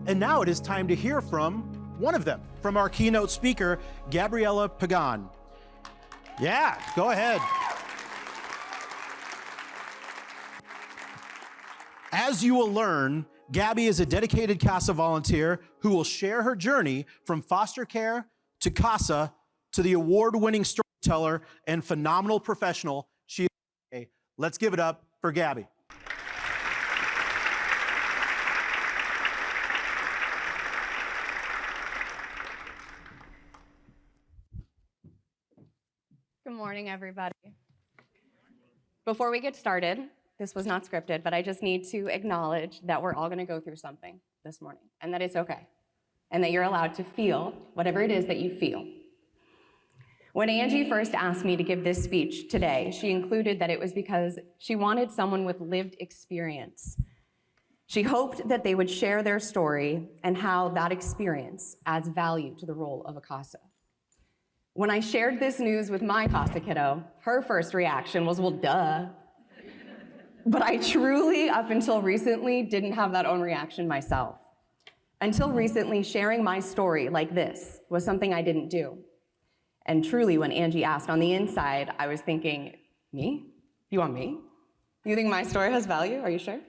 And now it is time to hear from one of them, from our keynote speaker, Gabriella Pagán. Yeah, go ahead. As you will learn, Gabby is a dedicated CASA volunteer who will share her journey from foster care to CASA to the award-winning storyteller and phenomenal professional she is today. Let's give it up for Gabby. Good morning, everybody. Before we get started, this was not scripted, but I just need to acknowledge that we're all going to go through something this morning, and that it's okay, and that you're allowed to feel whatever it is that you feel. When Angie first asked me to give this speech today, she included that it was because she wanted someone with lived experience. She hoped that they would share their story and how that experience adds value to the role of a CASA. When I shared this news with my CASA kiddo, her first reaction was, well, duh. But I truly, up until recently, didn't have that own reaction myself. Until recently, sharing my story like this was something I didn't do. And truly, when Angie asked on the inside, I was thinking, me? You want me? You think my story has value? Are you sure?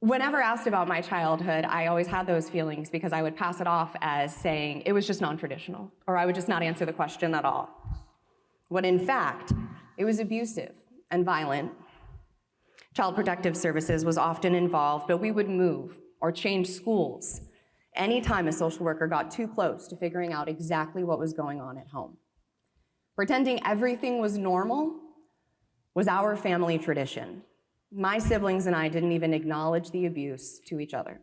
Whenever asked about my childhood, I always had those feelings because I would pass it off as saying it was just non-traditional, or I would just not answer the question at all. When in fact, it was abusive and violent. Child Protective Services was often involved, but we would move or change schools anytime a social worker got too close to figuring out exactly what was going on at home. Pretending everything was normal was our family tradition. My siblings and I didn't even acknowledge the abuse to each other.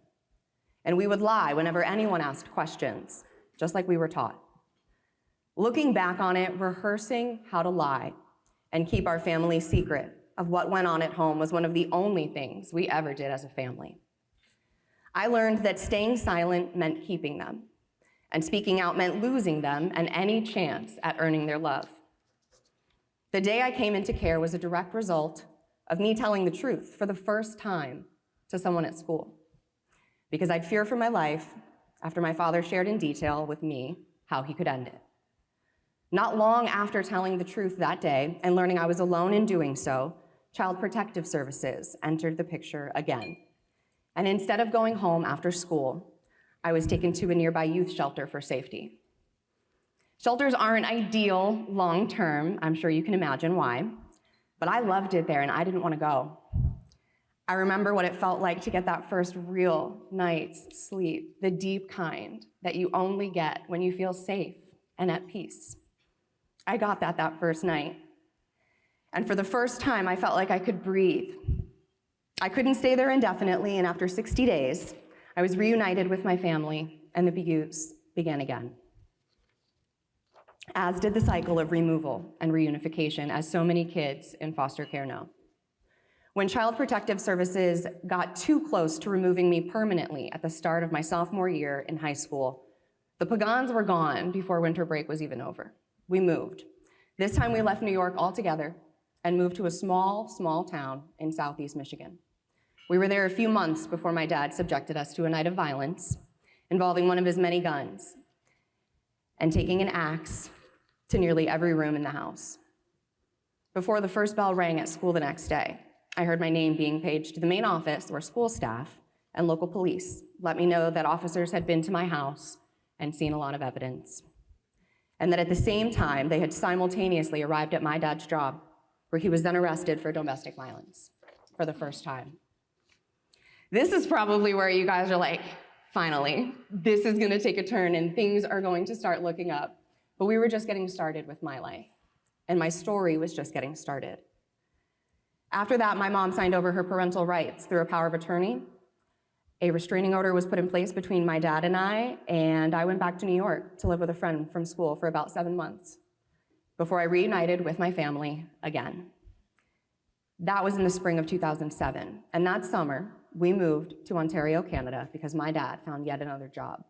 And we would lie whenever anyone asked questions, just like we were taught. Looking back on it, rehearsing how to lie and keep our family secret of what went on at home was one of the only things we ever did as a family. I learned that staying silent meant keeping them, and speaking out meant losing them and any chance at earning their love. The day I came into care was a direct result of me telling the truth for the first time to someone at school, because I'd fear for my life after my father shared in detail with me how he could end it. Not long after telling the truth that day and learning I was alone in doing so, Child Protective Services entered the picture again. And instead of going home after school, I was taken to a nearby youth shelter for safety. Shelters aren't ideal long-term, I'm sure you can imagine why, but I loved it there and I didn't want to go. I remember what it felt like to get that first real night's sleep, the deep kind that you only get when you feel safe and at peace. I got that first night. And for the first time, I felt like I could breathe. I couldn't stay there indefinitely, and after 60 days, I was reunited with my family, and the abuse began again. As did the cycle of removal and reunification, as so many kids in foster care know. When Child Protective Services got too close to removing me permanently at the start of my sophomore year in high school, the Pagans were gone before winter break was even over. We moved. This time we left New York altogether and moved to a small town in Southeast Michigan. We were there a few months before my dad subjected us to a night of violence involving one of his many guns and taking an axe to nearly every room in the house. Before the first bell rang at school the next day, I heard my name being paged to the main office where school staff and local police let me know that officers had been to my house and seen a lot of evidence. And that at the same time, they had simultaneously arrived at my dad's job, where he was then arrested for domestic violence for the first time. This is probably where you guys are like, finally, this is gonna take a turn and things are going to start looking up. But we were just getting started with my life, and my story was just getting started. After that, my mom signed over her parental rights through a power of attorney. A restraining order was put in place between my dad and I went back to New York to live with a friend from school for about 7 months before I reunited with my family again. That was in the spring of 2007, and that summer, we moved to Ontario, Canada, because my dad found yet another job.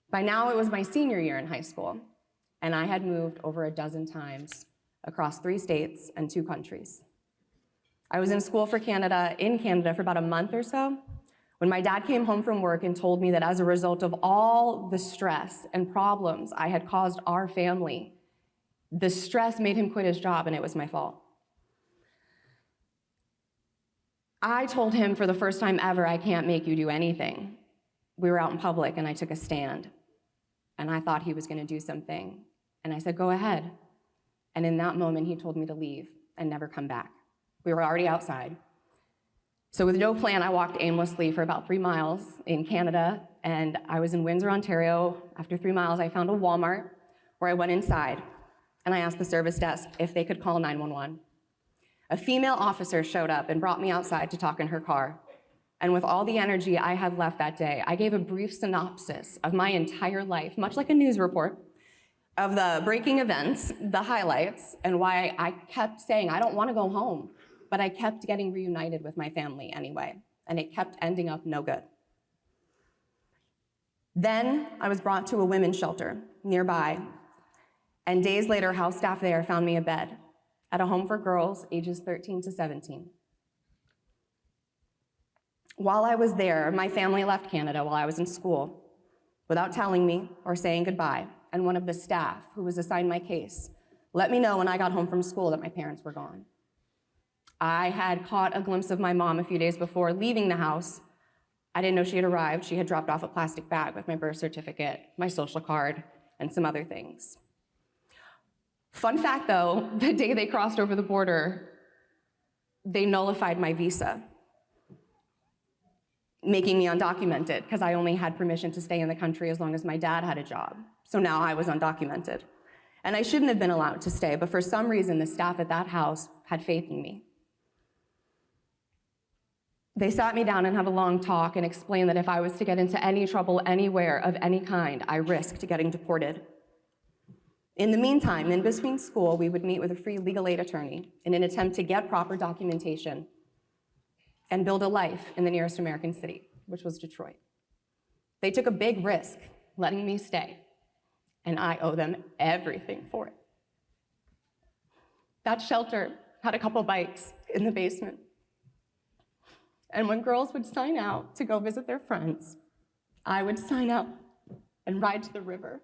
By now, it was my senior year in high school, and I had moved over a dozen times across 3 states and 2 countries. I was in school in Canada for about a month or so, When my dad came home from work and told me that as a result of all the stress and problems I had caused our family, the stress made him quit his job and it was my fault. I told him for the first time ever, I can't make you do anything. We were out in public and I took a stand and I thought he was going to do something. And I said, go ahead. And in that moment, he told me to leave and never come back. We were already outside. So with no plan, I walked aimlessly for about 3 miles in Canada, and I was in Windsor, Ontario. After 3 miles, I found a Walmart where I went inside, and I asked the service desk if they could call 911. A female officer showed up and brought me outside to talk in her car. And with all the energy I had left that day, I gave a brief synopsis of my entire life, much like a news report, of the breaking events, the highlights, and why I kept saying, I don't want to go home. But I kept getting reunited with my family anyway, and it kept ending up no good. Then I was brought to a women's shelter nearby, and days later, house staff there found me a bed at a home for girls ages 13 to 17. While I was there, my family left Canada while I was in school without telling me or saying goodbye, and one of the staff who was assigned my case let me know when I got home from school that my parents were gone. I had caught a glimpse of my mom a few days before leaving the house. I didn't know she had arrived. She had dropped off a plastic bag with my birth certificate, my social card, and some other things. Fun fact though, the day they crossed over the border, they nullified my visa, making me undocumented because I only had permission to stay in the country as long as my dad had a job. So now I was undocumented. And I shouldn't have been allowed to stay, but for some reason, the staff at that house had faith in me. They sat me down and had a long talk and explained that if I was to get into any trouble anywhere of any kind, I risked getting deported. In the meantime, in between school, we would meet with a free legal aid attorney in an attempt to get proper documentation and build a life in the nearest American city, which was Detroit. They took a big risk letting me stay, and I owe them everything for it. That shelter had a couple bikes in the basement. And when girls would sign out to go visit their friends, I would sign up and ride to the river.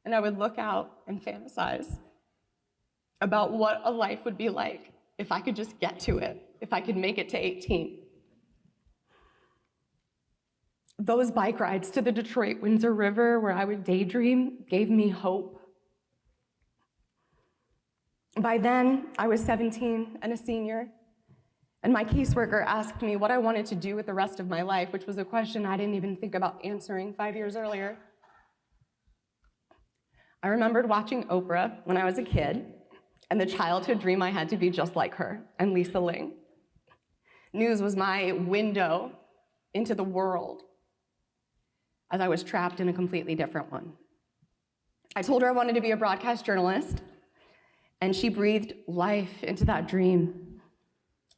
And I would look out and fantasize about what a life would be like if I could just get to it, if I could make it to 18. Those bike rides to the Detroit-Windsor River where I would daydream gave me hope. By then, I was 17 and a senior. And my caseworker asked me what I wanted to do with the rest of my life, which was a question I didn't even think about answering 5 years earlier. I remembered watching Oprah when I was a kid, and the childhood dream I had to be just like her, and Lisa Ling. News was my window into the world, as I was trapped in a completely different one. I told her I wanted to be a broadcast journalist, and she breathed life into that dream.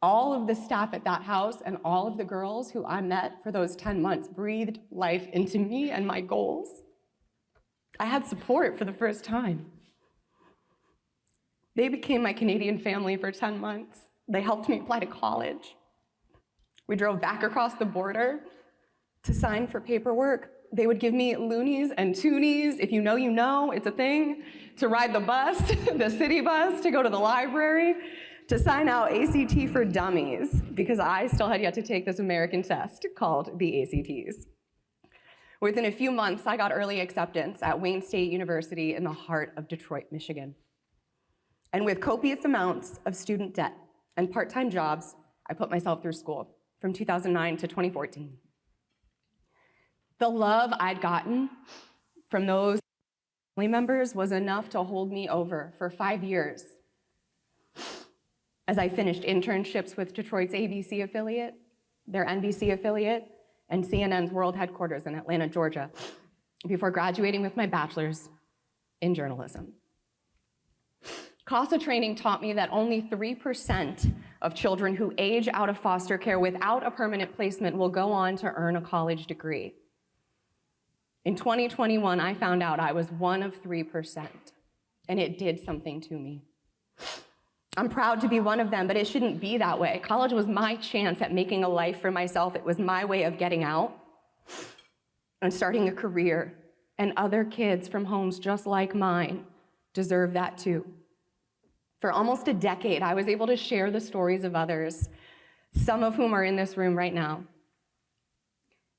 All of the staff at that house and all of the girls who I met for those 10 months breathed life into me and my goals. I had support for the first time. They became my Canadian family for 10 months. They helped me apply to college. We drove back across the border to sign for paperwork. They would give me loonies and toonies, if you know, you know, it's a thing, to ride the bus, the city bus, to go to the library, to sign out ACT for dummies, because I still had yet to take this American test called the ACTs. Within a few months, I got early acceptance at Wayne State University in the heart of Detroit, Michigan. And with copious amounts of student debt and part-time jobs, I put myself through school from 2009 to 2014. The love I'd gotten from those family members was enough to hold me over for 5 years as I finished internships with Detroit's ABC affiliate, their NBC affiliate, and CNN's world headquarters in Atlanta, Georgia, before graduating with my bachelor's in journalism. CASA training taught me that only 3% of children who age out of foster care without a permanent placement will go on to earn a college degree. In 2021, I found out I was one of 3%, and it did something to me. I'm proud to be one of them, but it shouldn't be that way. College was my chance at making a life for myself. It was my way of getting out and starting a career. And other kids from homes just like mine deserve that too. For almost a decade, I was able to share the stories of others, some of whom are in this room right now,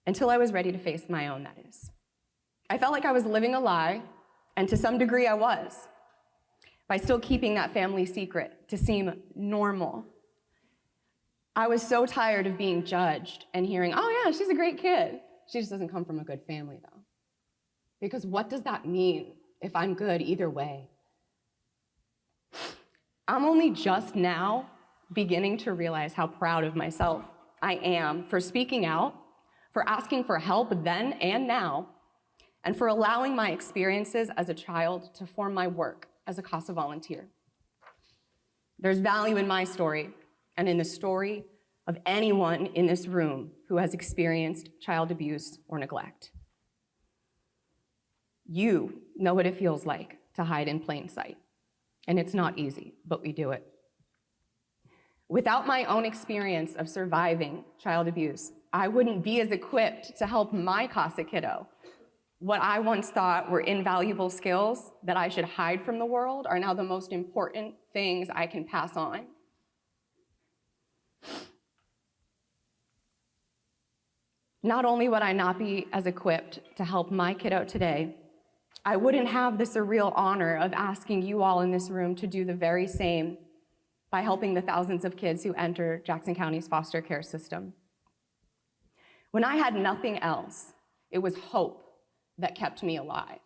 until I was ready to face my own, that is. I felt like I was living a lie, and to some degree I was, by still keeping that family secret to seem normal. I was so tired of being judged and hearing, oh yeah, she's a great kid. She just doesn't come from a good family though. Because what does that mean if I'm good either way? I'm only just now beginning to realize how proud of myself I am for speaking out, for asking for help then and now, and for allowing my experiences as a child to form my work as a CASA volunteer. There's value in my story and in the story of anyone in this room who has experienced child abuse or neglect. You know what it feels like to hide in plain sight. And it's not easy, but we do it. Without my own experience of surviving child abuse, I wouldn't be as equipped to help my CASA kiddo. What I once thought were invaluable skills that I should hide from the world are now the most important things I can pass on. Not only would I not be as equipped to help my kiddo today, I wouldn't have the surreal honor of asking you all in this room to do the very same by helping the thousands of kids who enter Jackson County's foster care system. When I had nothing else, it was hope that kept me alive.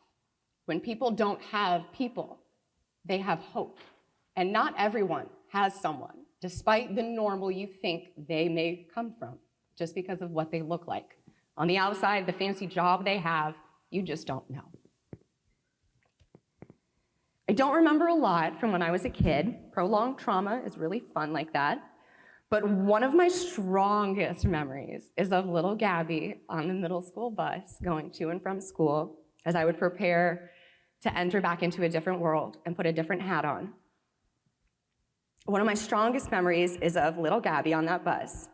When people don't have people, they have hope. And not everyone has someone, despite the normal you think they may come from, just because of what they look like. On the outside, the fancy job they have, you just don't know. I don't remember a lot from when I was a kid. Prolonged trauma is really fun like that. But one of my strongest memories is of little Gabby on the middle school bus going to and from school as I would prepare to enter back into a different world and put a different hat on. One of my strongest memories is of little Gabby on that bus,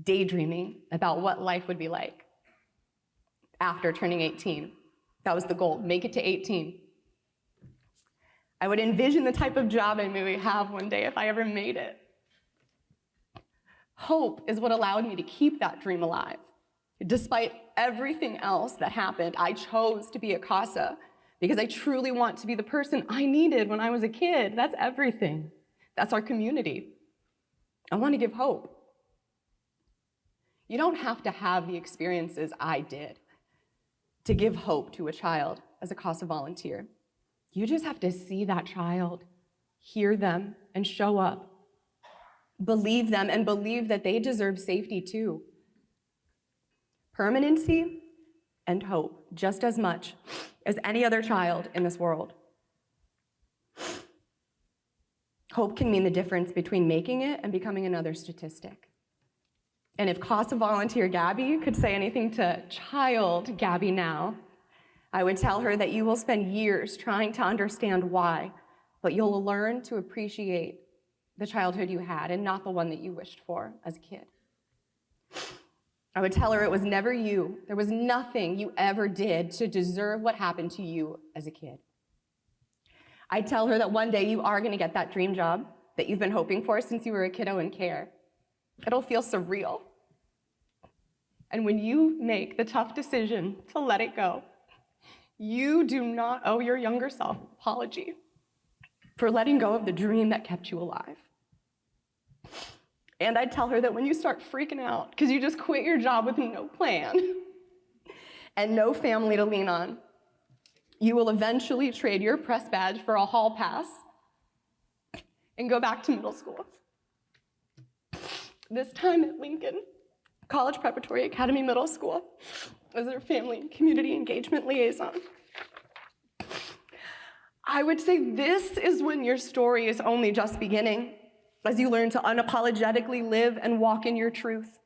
daydreaming about what life would be like after turning 18. That was the goal, make it to 18. I would envision the type of job I may have one day if I ever made it. Hope is what allowed me to keep that dream alive. Despite everything else that happened, I chose to be a CASA because I truly want to be the person I needed when I was a kid. That's everything. That's our community. I want to give hope. You don't have to have the experiences I did to give hope to a child as a CASA volunteer. You just have to see that child, hear them, and show up. Believe them and believe that they deserve safety too. Permanency and hope just as much as any other child in this world. Hope can mean the difference between making it and becoming another statistic. And if CASA volunteer Gabby could say anything to child Gabby now, I would tell her that you will spend years trying to understand why, but you'll learn to appreciate the childhood you had and not the one that you wished for as a kid. I would tell her it was never you. There was nothing you ever did to deserve what happened to you as a kid. I'd tell her that one day you are going to get that dream job that you've been hoping for since you were a kiddo in care. It'll feel surreal. And when you make the tough decision to let it go, you do not owe your younger self an apology for letting go of the dream that kept you alive. And I'd tell her that when you start freaking out because you just quit your job with no plan and no family to lean on, you will eventually trade your press badge for a hall pass and go back to middle school. This time at Lincoln College Preparatory Academy Middle School as their family and community engagement liaison. I would say this is when your story is only just beginning, as you learn to unapologetically live and walk in your truth,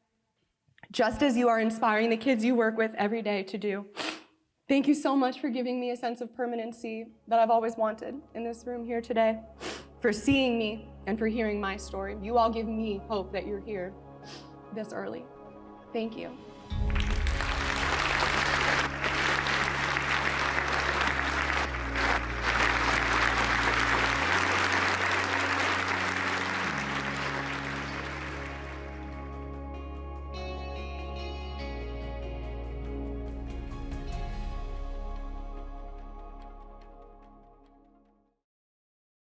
just as you are inspiring the kids you work with every day to do. Thank you so much for giving me a sense of permanency that I've always wanted in this room here today. for seeing me and for hearing my story. You all give me hope that you're here this early. Thank you.